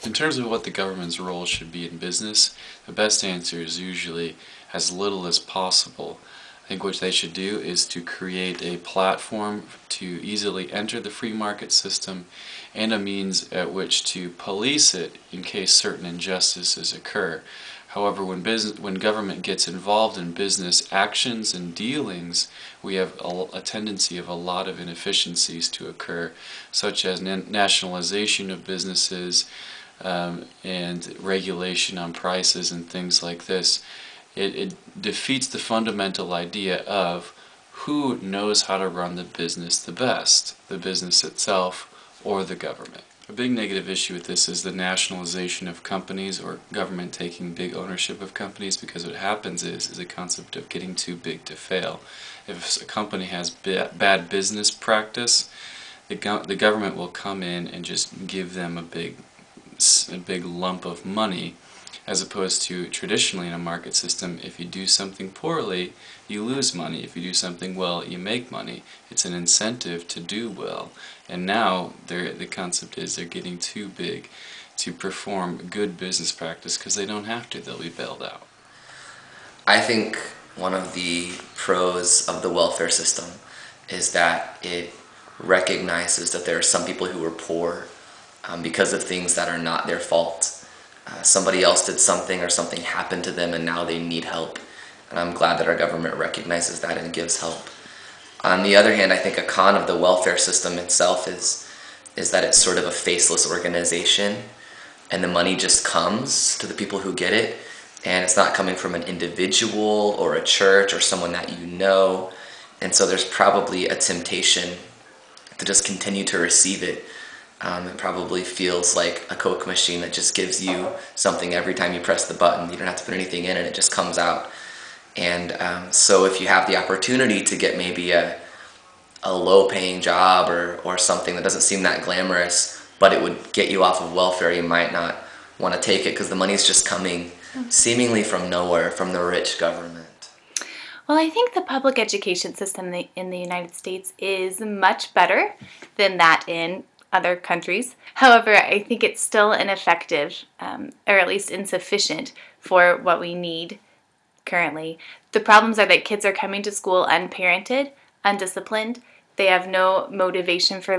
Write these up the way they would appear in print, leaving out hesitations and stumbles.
In terms of what the government's role should be in business, the best answer is usually as little as possible. I think what they should do is to create a platform to easily enter the free market system and a means at which to police it in case certain injustices occur. However, when government gets involved in business actions and dealings, we have a tendency of a lot of inefficiencies to occur, such as nationalization of businesses and regulation on prices and things like this. It defeats the fundamental idea of who knows how to run the business the best, the business itself or the government. A big negative issue with this is the nationalization of companies, or government taking big ownership of companies, because what happens is the concept of getting too big to fail. If a company has bad business practice, the government will come in and just give them a big lump of money, as opposed to traditionally in a market system, if you do something poorly, you lose money. If you do something well, you make money. It's an incentive to do well. And now the concept is they're getting too big to perform good business practice because they don't have to. They'll be bailed out. I think one of the pros of the welfare system is that it recognizes that there are some people who are poor because of things that are not their fault. Somebody else did something, or something happened to them, and now they need help. And I'm glad that our government recognizes that and gives help. On the other hand, I think a con of the welfare system itself is that it's sort of a faceless organization, and the money just comes to the people who get it, and it's not coming from an individual or a church or someone that you know. And so there's probably a temptation to just continue to receive it. It probably feels like a Coke machine that just gives you something every time you press the button. You don't have to put anything in and it just comes out. And so if you have the opportunity to get maybe a low-paying job or something that doesn't seem that glamorous, but it would get you off of welfare, you might not want to take it because the money's just coming seemingly from nowhere, from the rich government. Well, I think the public education system in the United States is much better than that in other countries. However, I think it's still ineffective, or at least insufficient for what we need currently. The problems are that kids are coming to school unparented, undisciplined. They have no motivation for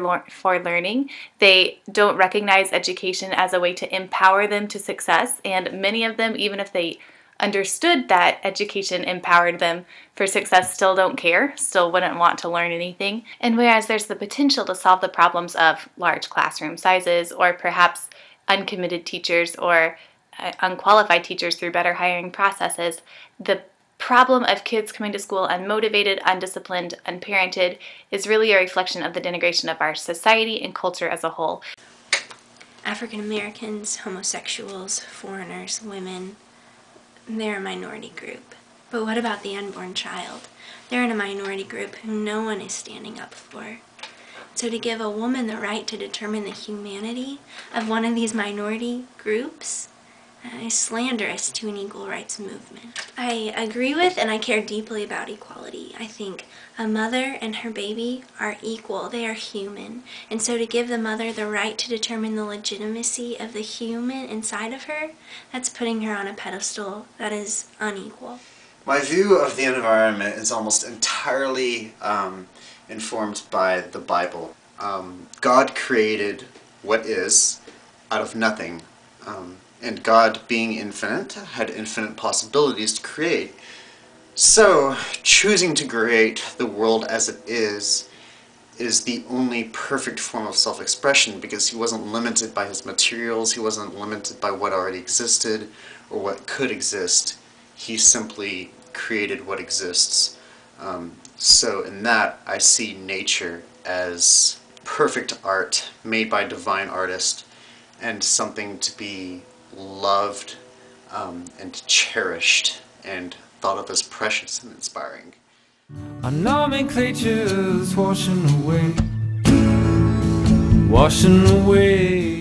learning. They don't recognize education as a way to empower them to success, and many of them, even if they understood that education empowered them for success, still don't care, still wouldn't want to learn anything. And whereas there's the potential to solve the problems of large classroom sizes, or perhaps uncommitted teachers or unqualified teachers through better hiring processes, the problem of kids coming to school unmotivated, undisciplined, unparented is really a reflection of the denigration of our society and culture as a whole. African Americans, homosexuals, foreigners, women, they're a minority group. But what about the unborn child? They're in a minority group who no one is standing up for. So to give a woman the right to determine the humanity of one of these minority groups is slanderous to an equal rights movement. I agree with and I care deeply about equality. I think a mother and her baby are equal. They are human. And so to give the mother the right to determine the legitimacy of the human inside of her, that's putting her on a pedestal that is unequal. My view of the environment is almost entirely informed by the Bible. God created what is out of nothing. And God, being infinite, had infinite possibilities to create. So, choosing to create the world as it is the only perfect form of self-expression, because he wasn't limited by his materials, he wasn't limited by what already existed or what could exist. He simply created what exists. So in that, I see nature as perfect art made by a divine artist, and something to be loved and cherished and thought of as precious and inspiring. Our nomenclature's washing away